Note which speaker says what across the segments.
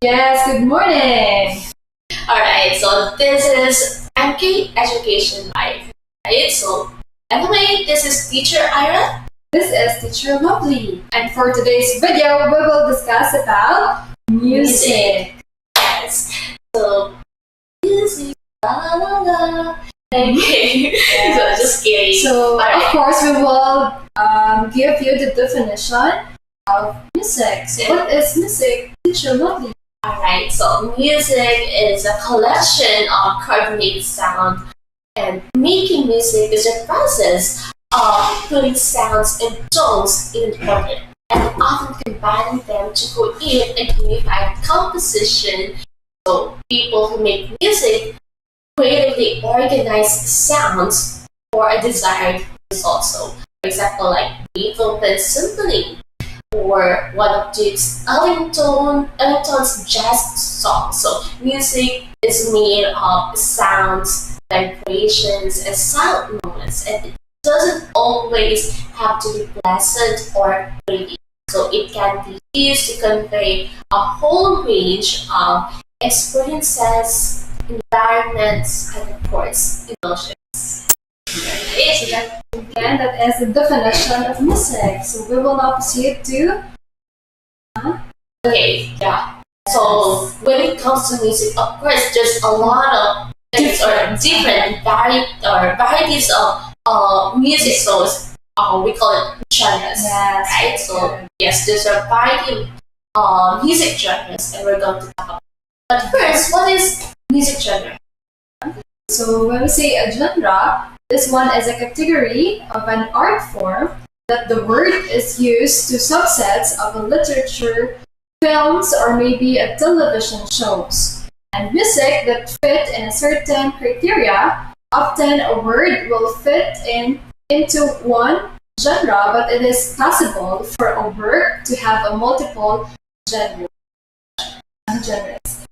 Speaker 1: Yes, good morning.
Speaker 2: Alright, so this is MK Education Live. Right? So, anyway, this is Teacher Ira.
Speaker 1: This is Teacher Lovely. And for today's video, we will discuss about music.
Speaker 2: Yes. So, music. La la la. Okay.
Speaker 1: Yes.
Speaker 2: So, just kidding.
Speaker 1: So,
Speaker 2: Alright.
Speaker 1: of course, we will give you the definition of music. So, what is music, Teacher Lovely?
Speaker 2: Alright, so music is a collection of coordinated sound, and making music is a process of putting sounds and tones in order and often combining them to create a unified composition. So people who make music creatively organize sounds for a desired result. So, for example, like Beethoven's symphony, or one of Duke's Ellington's jazz songs. So music is made of sounds, vibrations, and silent moments, and it doesn't always have to be pleasant or pretty. So it can be used to convey a whole range of experiences, environments, and of course, emotions.
Speaker 1: So that is the definition of music. So we will now proceed to
Speaker 2: Okay, yeah. So when it comes to music, of course, there's a lot of different varieties of music. So we call it genres,
Speaker 1: Yes,
Speaker 2: right? So yes, there's a variety of music genres, and we're going to talk about. But first, what is music genre?
Speaker 1: So when we say a genre, this one is a category of an art form that the word is used to subsets of a literature, films, or maybe a television shows. And music that fit in a certain criteria, often a word will fit into one genre, but it is possible for a work to have a multiple genres.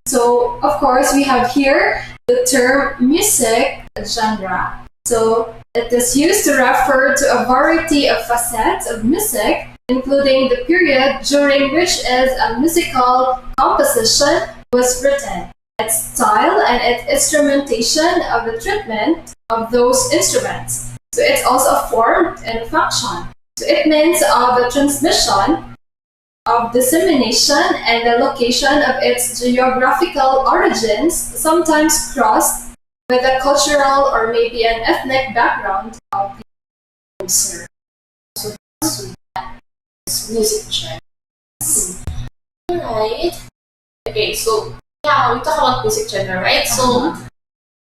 Speaker 1: So, of course, we have here the term music genre. So, it is used to refer to a variety of facets of music, including the period during which a musical composition was written, its style, and its instrumentation of the treatment of those instruments. So, it's also a form and function. So, it means of the transmission, of dissemination, and the location of its geographical origins, sometimes crossed with a cultural or maybe an ethnic background of the user.
Speaker 2: So that's music genre. Alright. Okay, so yeah, we talk about music genre, right? So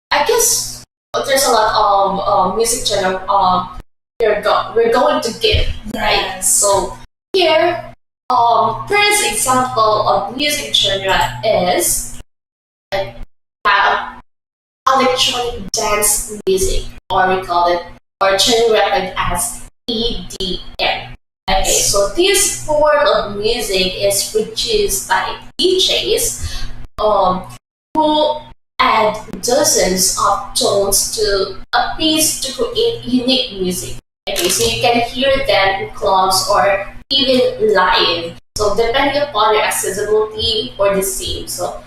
Speaker 2: I guess there's a lot of music genre we're going to give, right? So here, first example of music genre is electronic dance music, or we call it, or generally referred as EDM. Okay, so this form of music is produced by DJs who add dozens of tones to a piece to create unique music. Okay, so you can hear them in clubs or even live. So depending upon your accessibility or the same. So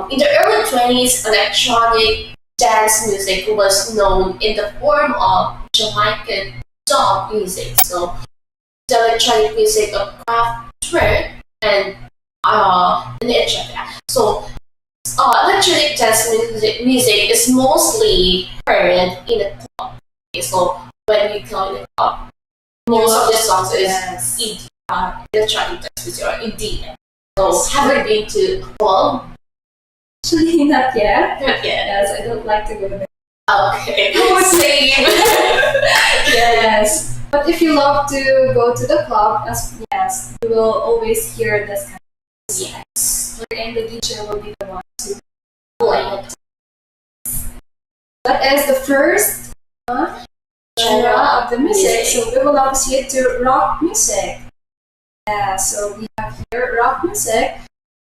Speaker 2: in the early 20s, electronic dance music was known in the form of Jamaican dub music. So the electronic music of Kraftwerk and etc. So electronic dance music is mostly heard in a club. Okay, so when you go in a club, most of the songs is electronic dance music or EDM. So have you been to a club?
Speaker 1: Actually, not yet.
Speaker 2: Not yet.
Speaker 1: Yes, I don't like to go there.
Speaker 2: Okay. Same.
Speaker 1: Yes. But if you love to go to the club, yes, you will always hear this kind of music.
Speaker 2: Yes.
Speaker 1: And the DJ will be the one to
Speaker 2: play it.
Speaker 1: That is the first genre of the music. So we will now proceed to rock music. Yeah, so we have here rock music.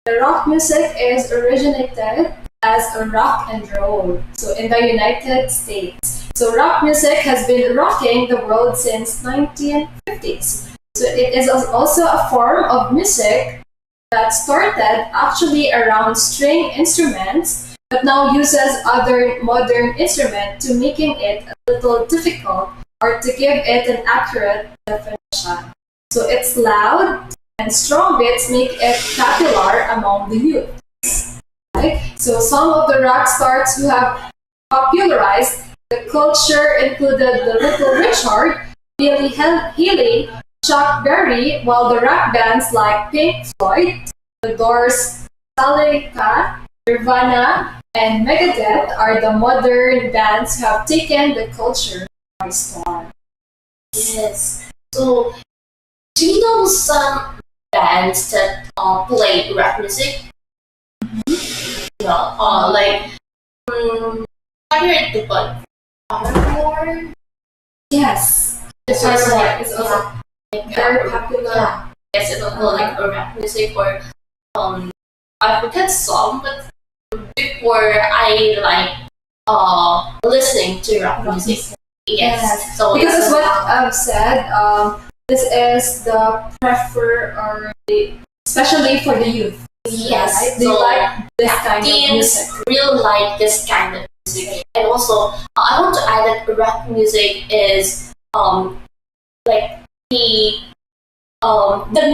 Speaker 1: The rock music is originated as a rock and roll, so in the United States. So rock music has been rocking the world since 1950s. So it is also a form of music that started actually around string instruments, but now uses other modern instruments to making it a little difficult or to give it an accurate definition. So it's loud and strong beats make it popular among the youth. Right? So some of the rock stars who have popularized the culture included the Little Richard, Billy Haley, Chuck Berry, while the rock bands like Pink Floyd, The Doors, Metallica, Nirvana, and Megadeth are the modern bands who have taken the culture by storm.
Speaker 2: Yes. So, do you know some bands that play rap music? You know, have you heard the band Paramore?
Speaker 1: Yes,
Speaker 2: This was like,
Speaker 1: it's also very popular.
Speaker 2: Yeah. Yes, it's also like a rap music or I forget some, but before I like listening to rap music. Yes. So
Speaker 1: because
Speaker 2: it's
Speaker 1: as what I've said, this is the especially for the youth.
Speaker 2: yes,
Speaker 1: Right? They
Speaker 2: so
Speaker 1: like this kind of
Speaker 2: teens
Speaker 1: music.
Speaker 2: really like this kind of music, and also I want to add that rap music is like the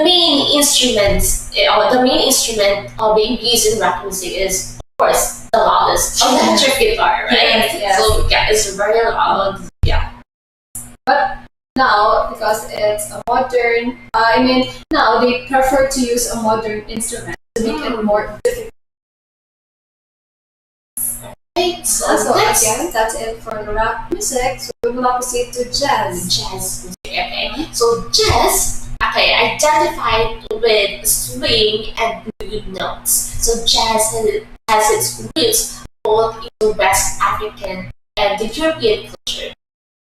Speaker 2: main instruments or the main instrument being used in rap music is of course the loudest electric guitar, right?
Speaker 1: Yes.
Speaker 2: So yeah, it's very loud. Yeah.
Speaker 1: But now, because it's a modern, now they prefer to use a modern instrument to make it more difficult.
Speaker 2: Right.
Speaker 1: So again, that's it for the rap music. So we will now proceed to jazz.
Speaker 2: Jazz music. Okay. So jazz, identified with swing and blues notes. So jazz has its roots both in the West African and the European culture.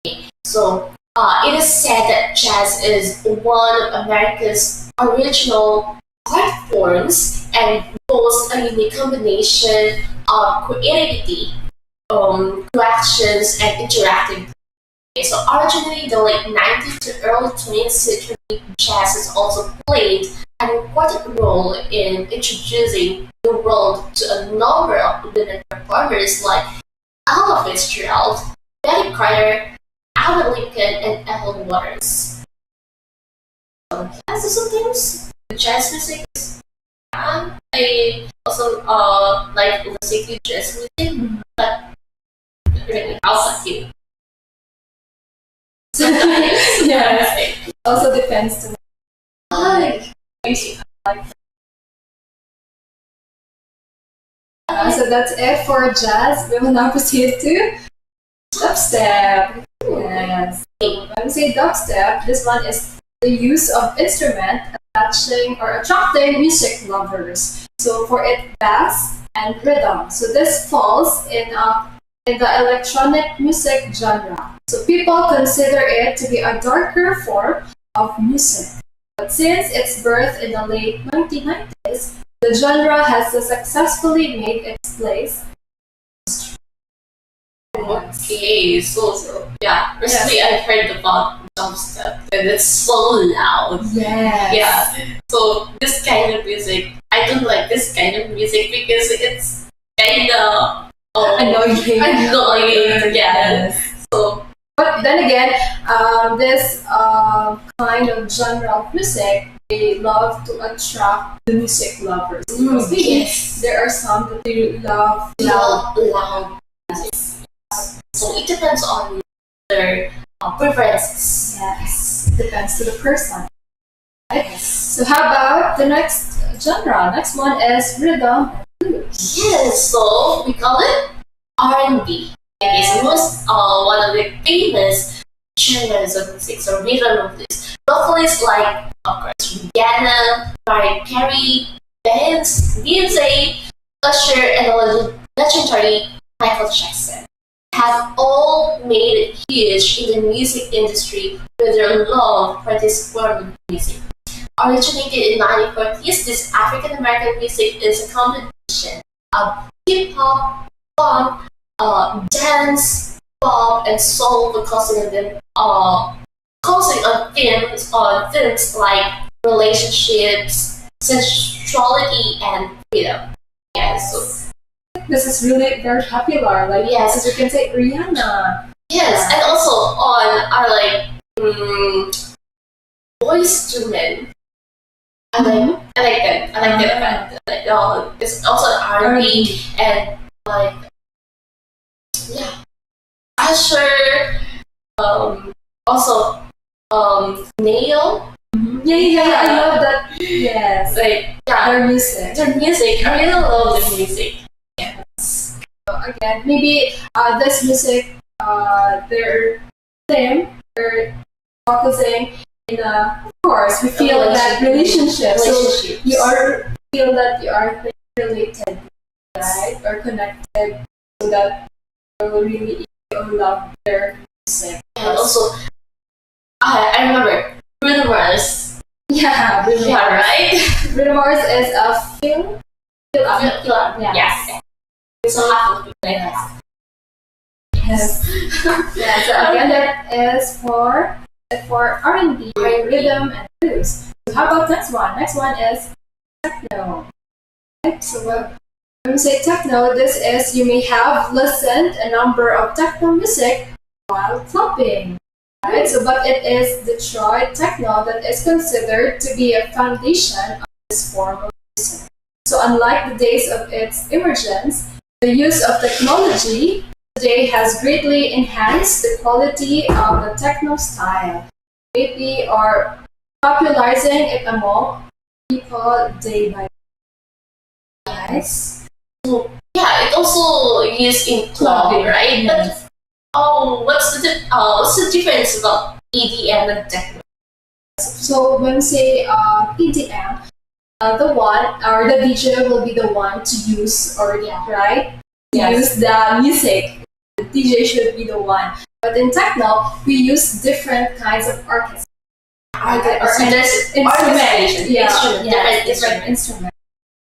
Speaker 2: Okay. So it is said that jazz is one of America's original art forms and boasts a unique combination of creativity, collections, and interactive. Okay, so originally, the late 19th to early 20th century, jazz has also played an important role in introducing the world to a number of women performers like Ella Fitzgerald, Betty Carter, Alan Lincoln, and Ethel Waters. So, yeah, so sometimes jazz music is I also like listening to jazz music, but really, how about you?
Speaker 1: Yes. Also depends to so that's it for jazz. We will now proceed to dubstep. Yes. So when we say dubstep, this one is the use of instrument attaching or attracting music lovers. So for it bass and rhythm. So this falls in the electronic music genre. So people consider it to be a darker form of music. But since its birth in the late 1990s, the genre has successfully made its place.
Speaker 2: Okay, so yeah, recently I've heard about dubstep and it's so loud.
Speaker 1: Yes.
Speaker 2: Yeah. So this kind of music, I don't like this kind of music because it's kind of
Speaker 1: Annoying.
Speaker 2: Annoying. Yeah.
Speaker 1: Yes.
Speaker 2: So
Speaker 1: but then again, this kind of genre of music, they love to attract the music lovers. Because
Speaker 2: yes,
Speaker 1: there are some that they love
Speaker 2: loud music. So it depends on their preferences.
Speaker 1: Yes, depends to the person. Right? So how about the next genre? Next one is rhythm and blues.
Speaker 2: Yes, so we call it R&B. Okay, so most one of the famous genres of music, so rhythm of blues. Vocalists like, of course, Rihanna, Mariah Carey, Beyonce, Usher, and the legendary Michael Jackson have all made it huge in the music industry with their love for this form of music. Originated in 1940s, this African American music is a combination of hip hop, funk, dance, pop, and soul, focusing on themes like relationships, sensuality and freedom. Yeah, so
Speaker 1: this is really very popular. Like,
Speaker 2: yes,
Speaker 1: as you can say, Rihanna.
Speaker 2: yes, and also on our voice to men. I like that. I like that. Like, it's also R&B and like Usher. Also Nail.
Speaker 1: Yeah, I love that. Yes,
Speaker 2: Like
Speaker 1: their music.
Speaker 2: their music. I really love their music.
Speaker 1: Yes. So again, maybe this music, their theme, they're focusing in of course, we feel that relationship. So you feel that you are related, right, or connected, so that you will really love their music.
Speaker 2: And also, I remember Bruno Mars.
Speaker 1: Yeah, Bruno Mars.
Speaker 2: Right.
Speaker 1: Bruno Mars is a feel up.
Speaker 2: Yes. It's a half of
Speaker 1: Yes. Yeah. So again, that is for R&B, rhythm and blues. So how about next one? Next one is techno. Right? So when we say techno, this is you may have listened a number of techno music while clubbing. Right? So but it is Detroit techno that is considered to be a foundation of this form of music. So unlike the days of its emergence, the use of technology today has greatly enhanced the quality of the techno style. Maybe are popularizing it among people day by day. Yes.
Speaker 2: So, yeah, it also used in clubbing, right?
Speaker 1: Yes.
Speaker 2: But what's the difference about EDM and techno?
Speaker 1: So when we say EDM, the one or the DJ will be the one to use right?
Speaker 2: Yes.
Speaker 1: Use the music. The DJ should be the one. But in techno, we use different kinds of orchestra.
Speaker 2: So there's instrument.
Speaker 1: Different instrument.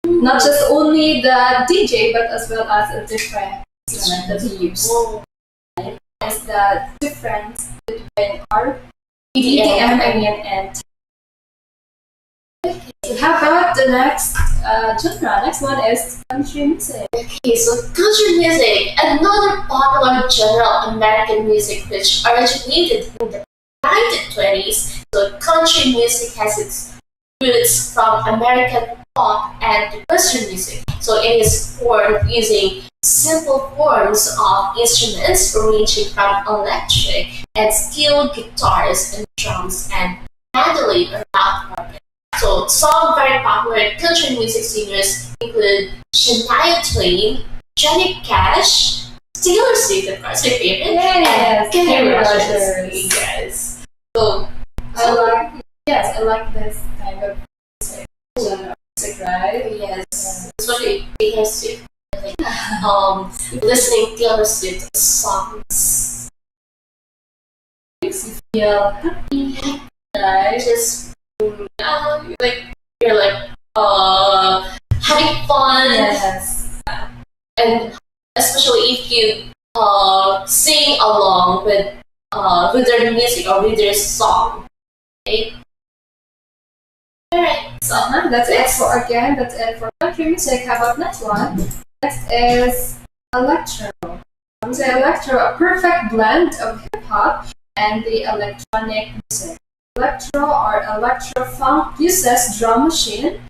Speaker 1: Not just only the DJ, but as well as a different instrument that we use. Is the difference between our EDM and so how about the next genre? Next one is country music.
Speaker 2: Okay, so country music, another popular genre of American music which originated in the 1920s. So country music has its roots from American pop and Western music. So it is formed using simple forms of instruments ranging from electric and steel guitars and drums and mandolin or mouth organ. So some very popular country music singers include Shania Twain, Johnny Cash, Taylor Swift, of course, my favorite, and Kenny Rogers. Yes. So
Speaker 1: I like this kind of music, right?
Speaker 2: Yes. Especially Taylor Swift. Listening Taylor Swift songs
Speaker 1: makes you feel happy, right?
Speaker 2: Just you're having fun.
Speaker 1: Yes.
Speaker 2: And especially if you sing along with their music or with their song. Okay? Alright, so
Speaker 1: that's it for country music. How about next one? Next is Electro. So Electro, a perfect blend of hip hop and the electronic music. Electro or electro funk uses drum machine,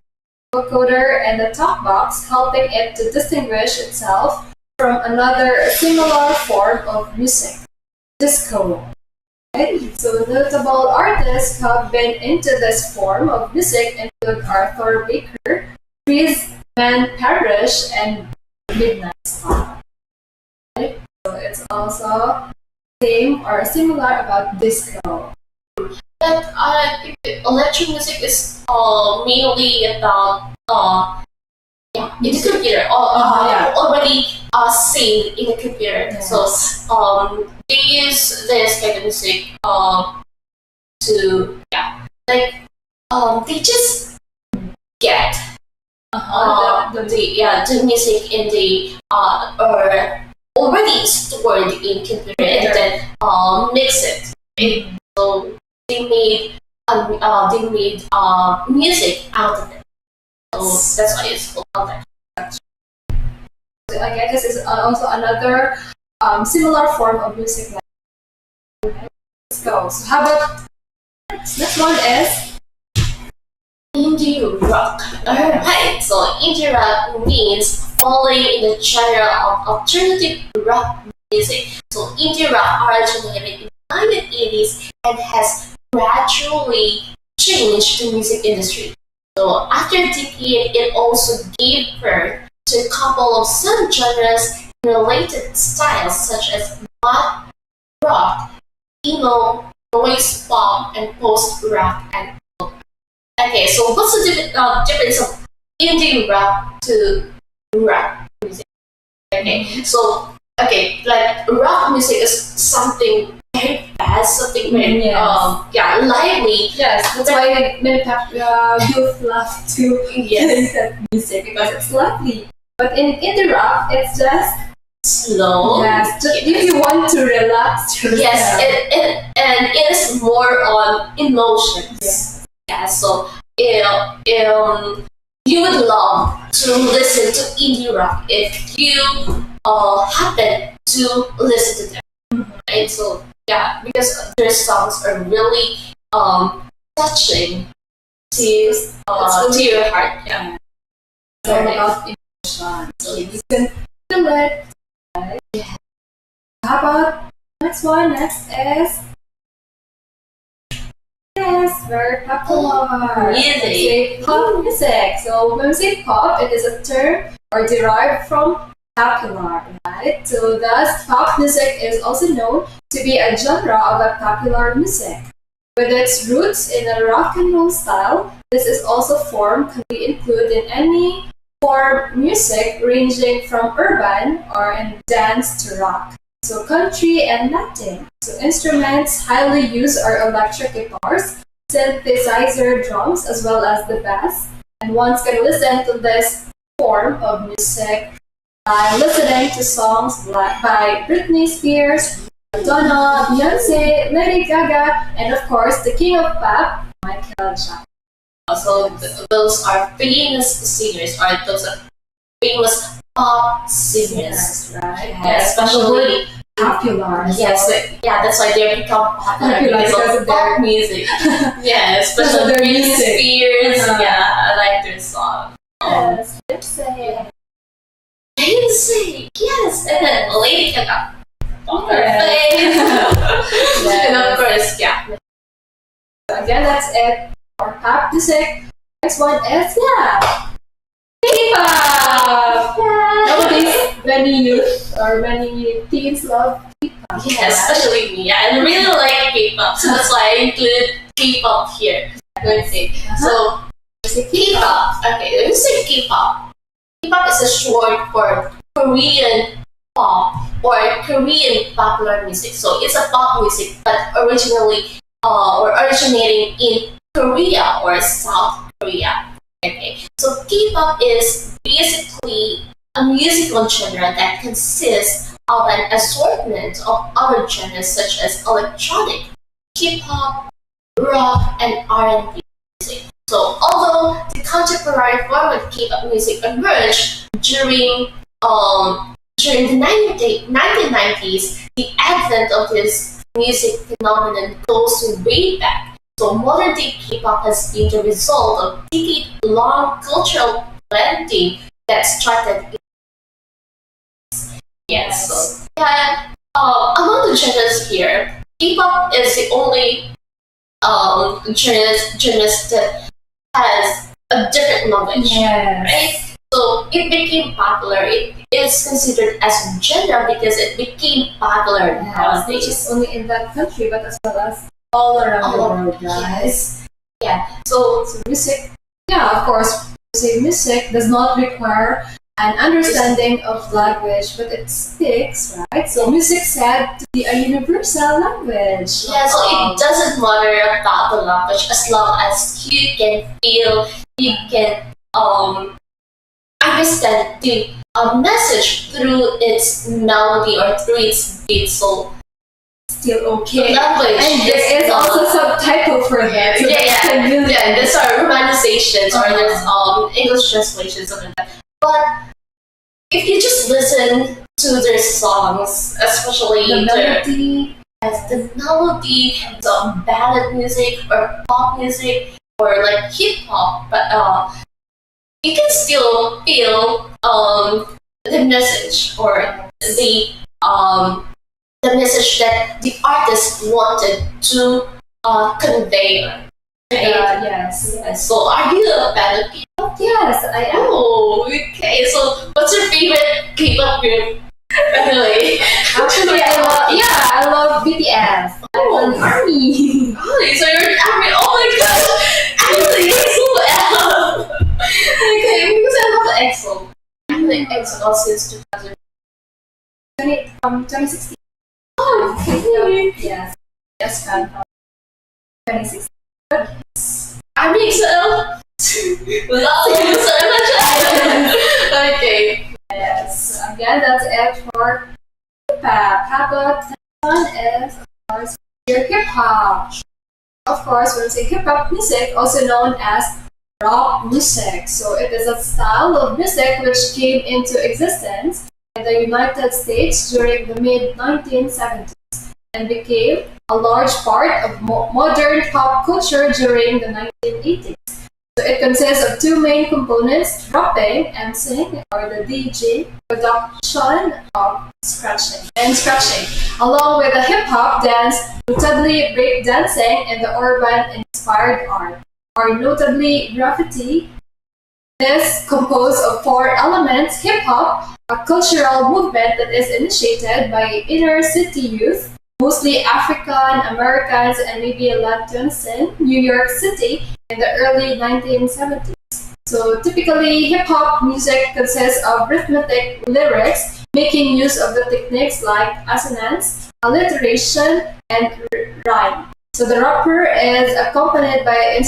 Speaker 1: vocoder, and a talk box, helping it to distinguish itself from another similar form of music, disco. Right? So notable artists who have been into this form of music include Arthur Baker, Chris Van Parrish, and Midnight Star. Right? So it's also same or similar about disco.
Speaker 2: But I think electro music is mainly about in the computer already saved in the computer. Yes. So they use this kind of music to they just get the music in the or already stored in computer and then mix it. So they made music out of it. So that's why it's called electro.
Speaker 1: Again, this is also another similar form of music. Let's go. So how about next one is
Speaker 2: indie rock. Alright, so indie rock means falling in the genre of alternative rock music. So indie rock originated in the 1980s and has gradually changed the music industry. So after a decade, it also gave birth to a couple of subgenres in related styles such as mod rock, emo, noise pop, and post rock and pop. Okay, so what's the difference of indie rock to rock music? Okay, so like rock music is something very fast, something very lively.
Speaker 1: Yes, that's why many youth love to listen to music because it's lively. But in indie rock, it's just
Speaker 2: slow.
Speaker 1: Yes, just if you want to relax yourself.
Speaker 2: Yes, and it is more on emotions. Yeah, so you would love to listen to indie rock if you happen to listen to them. Right? So yeah, because their songs are really touching to your heart. Yeah.
Speaker 1: It's all about emotion. So you can feel it. Right? Yeah. How about next one? Next is very popular
Speaker 2: music.
Speaker 1: Pop music. So when we say pop, it is a term or derived from popular, right? So thus, pop music is also known to be a genre of a popular music. With its roots in a rock and roll style, this is also form can be included in any form music ranging from urban or in dance to rock. So country and Latin. So instruments highly used are electric guitars, synthesizer drums, as well as the bass. And one can listen to this form of music by listening to songs by Britney Spears, Madonna, Beyonce, Lady Gaga, and of course the king of pop, Michael Jackson.
Speaker 2: So those are famous singers, or those are famous pop singers.
Speaker 1: Yes, right.
Speaker 2: Yeah, especially
Speaker 1: popular.
Speaker 2: Yes, that's why they become popular because of pop music. Yeah, especially Britney Spears. Yeah, I like their song.
Speaker 1: Yes, Dubstep.
Speaker 2: Basic, yes, and then Lady Gaga. And of course,
Speaker 1: So again, that's it for pop music. Next one is K-pop. Nowadays, many youth or many teens love K-pop.
Speaker 2: Yeah, especially me. I really like K-pop, so that's why I include K-pop here. So K-pop. Okay, let me say K-pop. K-pop is a short for Korean pop or Korean popular music. So it's a pop music, but originally or originating in Korea or South Korea. Okay, so K-pop is basically a musical genre that consists of an assortment of other genres such as electronic, hip-hop, rock, and R&B music. So although the contemporary form of K-pop music emerged during the 1990s, the advent of this music phenomenon goes way back. So modern day K-pop has been the result of decade-long cultural blending that started in among the genres here, K-pop is the only genres that has a different language, right? So it became popular. It is considered as a genre because it became popular
Speaker 1: nowadays. Not just only in that country, but as well as all around the world, guys.
Speaker 2: Yeah.
Speaker 1: So music, of course, music does not require an understanding of language, but it speaks, right? So music said to be a universal language.
Speaker 2: Yeah, so it doesn't matter about the language as long as you can feel, you can understand the message through its melody or through its beat. So
Speaker 1: still okay.
Speaker 2: Language.
Speaker 1: And there is also subtitle for that. So
Speaker 2: There's romanizations or there's English translations of that. But if you just listen to their songs, especially
Speaker 1: the melody,
Speaker 2: the melody, the ballad music or pop music or like hip hop, but you can still feel the message or the message that the artist wanted to convey. Right?
Speaker 1: Yes.
Speaker 2: So, are you a fan of K-pop?
Speaker 1: Yes, I am.
Speaker 2: Oh, okay. So, what's your favorite K-pop group? Anyway,
Speaker 1: Actually, I love BTS. I'm an ARMY.
Speaker 2: Really? So you're an ARMY? Oh my gosh! Actually, EXO. Okay, because I love EXO. I'm like EXO since
Speaker 1: 2016.
Speaker 2: Oh, okay.
Speaker 1: Yes. Yes, fan of 2016.
Speaker 2: I'm EXO. Love you so much. Okay.
Speaker 1: Yes. Again, that's it for K-pop. How about the next one is, of course, your hip hop. Of course, when we say hip hop music, also known as rock music. So it is a style of music which came into existence in the United States during the mid-1970s and became a large part of modern pop culture during the 1980s. So it consists of two main components, dropping and sing, or the DJ, production of scratching, along with the hip-hop dance, notably breakdancing and the urban-inspired art, or notably graffiti. This composed of four elements: hip-hop, a cultural movement that is initiated by inner-city youth, mostly African Americans and maybe Latins in New York City in the early 1970s. So typically, hip-hop music consists of rhythmic lyrics, making use of the techniques like assonance, alliteration, and rhyme. So the rapper is accompanied by an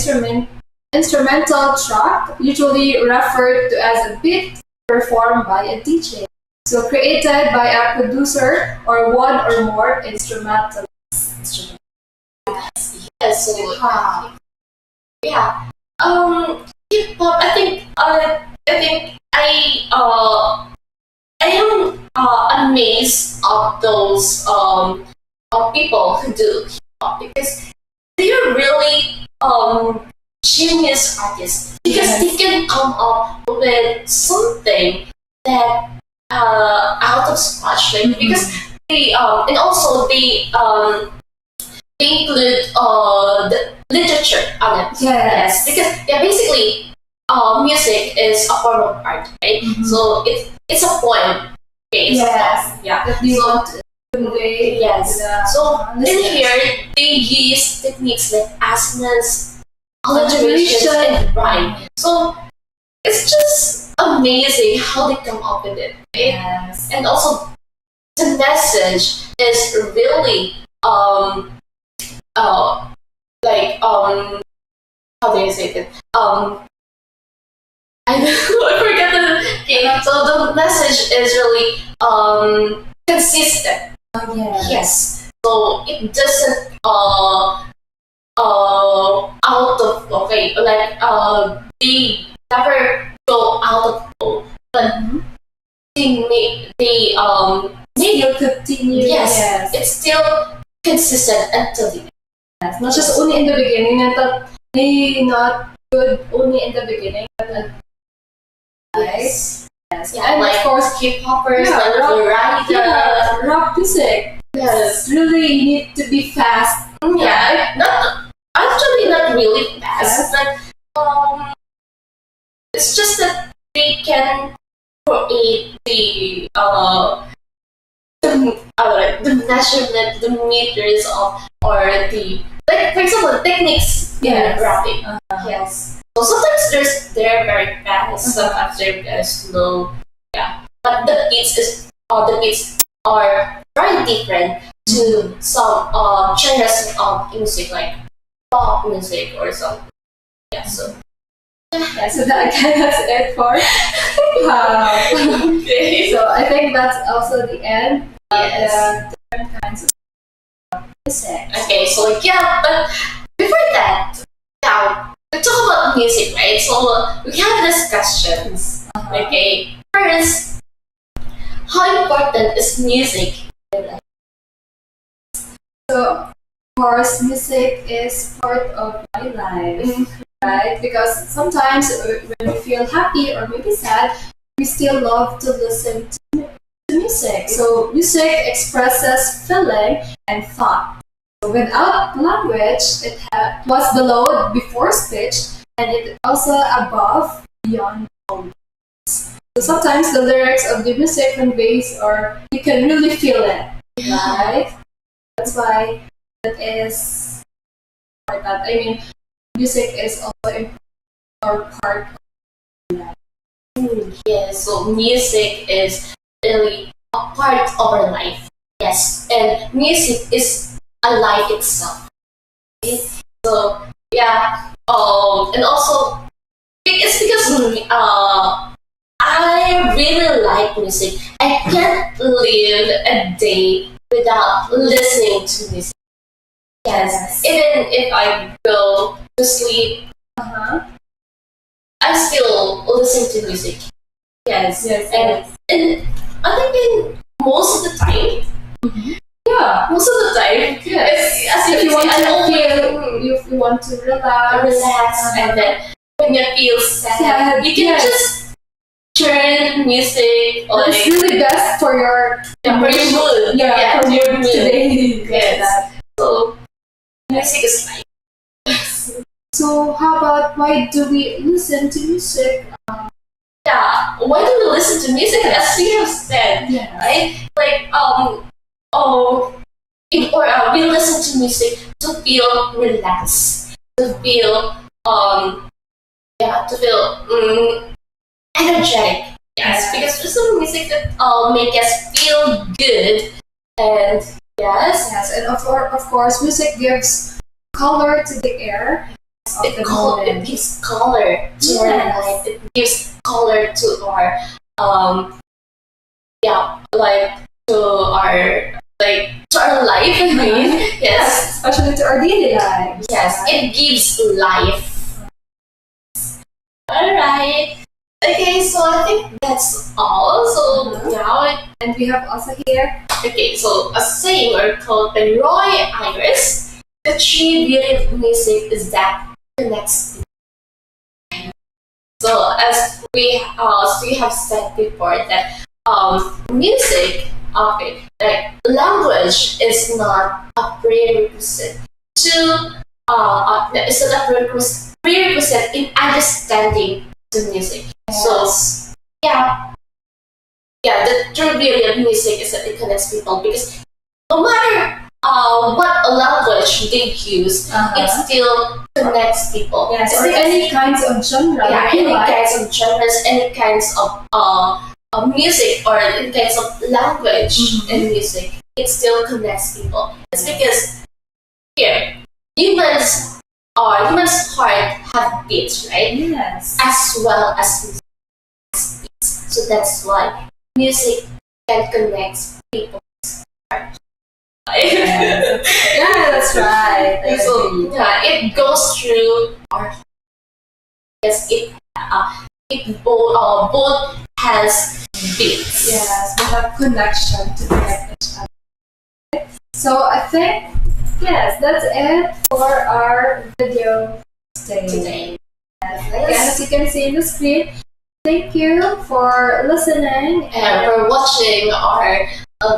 Speaker 1: instrumental track, usually referred to as a beat, performed by a DJ. So created by a producer or one or more instrumentalists.
Speaker 2: Yes, so yeah. Hip hop. I am amazed of those people who do hip hop because they are really genius artists because they can come up with something that out of scratch, like because they and also they include the literature on it. Yes, because basically, music is a form of art, right? So it's a poem. Okay, it's a poem. Yeah.
Speaker 1: That we want to convey.
Speaker 2: Yes. So in here they use techniques like assonance, alliteration, and rhyme. So it's just amazing how they come up with it. Right?
Speaker 1: Yes.
Speaker 2: And also the message is really how do you say it? I forget the okay. So the message is really consistent. Yes. So it doesn't out of they never go out of flow, but they
Speaker 1: still continue.
Speaker 2: Yes, it's still consistent until the end.
Speaker 1: Yes, not just only in the beginning, and that may not good only in the beginning, but
Speaker 2: yes.
Speaker 1: And
Speaker 2: like
Speaker 1: of course
Speaker 2: K-popers,
Speaker 1: rock music.
Speaker 2: Yes,
Speaker 1: really you need to be fast.
Speaker 2: Yeah, not really fast, but it's just that they can create the measurement, the meters of, or the, like for example, techniques in rapping. Yes. So sometimes they're very fast, sometimes they're very slow. Yeah. But the beats are very different to some genres of music like pop music or something. Yeah. So.
Speaker 1: Yeah, so that's it for
Speaker 2: Okay.
Speaker 1: So I think that's also the end of the different kinds of music.
Speaker 2: Okay, so yeah, but before that, now we talk about music, right? So we have these questions. Okay, first, how important is music?
Speaker 1: So, of course, music is part of my life, right? Because sometimes when we feel happy or maybe sad, we still love to listen to music. So, music expresses feeling and thought. So without language, it was below before speech, and it also above beyond words. So sometimes the lyrics of the music conveys, or you can really feel it, right? That's why it is important. I mean, music is also important or part of life.
Speaker 2: Yes, so music is really a part of our life. Yes, and music is a life itself. Right? So yeah, and also it's because I really like music. I can't live a day without listening to music. Yes, even if I go to sleep, I still listen to music. Yes, and I think in most of the time, yeah, most of the time, yes. As
Speaker 1: If you want to
Speaker 2: feel,
Speaker 1: if you want to relax,
Speaker 2: and then when you feel sad, you can just turn music on.
Speaker 1: It's really best for your
Speaker 2: mood. Yeah,
Speaker 1: for your mood
Speaker 2: today. Yes. So music is life.
Speaker 1: So how about why do we listen to music?
Speaker 2: Yeah, why do we listen to music? As we have said, right? Like we listen to music to feel relaxed, to feel to feel energetic. Yes, because there's some music that make us feel good, and
Speaker 1: and of course, music gives color to the air.
Speaker 2: It gives color to our life. It gives color to our to our life. Yes,
Speaker 1: especially to our daily life.
Speaker 2: Yes, it gives life. All right. Okay, so I think that's all. So now,
Speaker 1: and we have also here.
Speaker 2: Okay, so a saying or quote by Roy Ayers: "The true beauty of music is that it connects people." So as we have said before that music, like language is not a prerequisite to it's not a prerequisite in understanding the music. So the true beauty of music is that it connects people, because no matter what language they use, it still connects people.
Speaker 1: Yes, or any kinds of genre.
Speaker 2: Yeah, kinds of genres, any kinds of music, or any kinds of language and music, it still connects people. It's because here, humans' heart have beats, right?
Speaker 1: Yes.
Speaker 2: As well as music has beats. So that's why music can connect people's heart.
Speaker 1: Yeah, that's right.
Speaker 2: So it goes through our heart. Yes, it both has beats.
Speaker 1: Yes, we have connection to connect each other. So I think that's it for our video today. Again, as you can see in the screen, thank you for listening
Speaker 2: and for watching our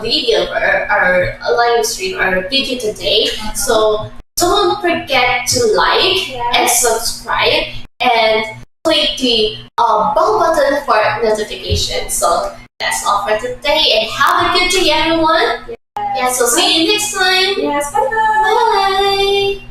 Speaker 2: video, our live stream, our video today. So don't forget to like and subscribe and click the bell button for notifications. So that's all for today, and have a good day, everyone. So see you next time.
Speaker 1: Yes, bye.
Speaker 2: Bye.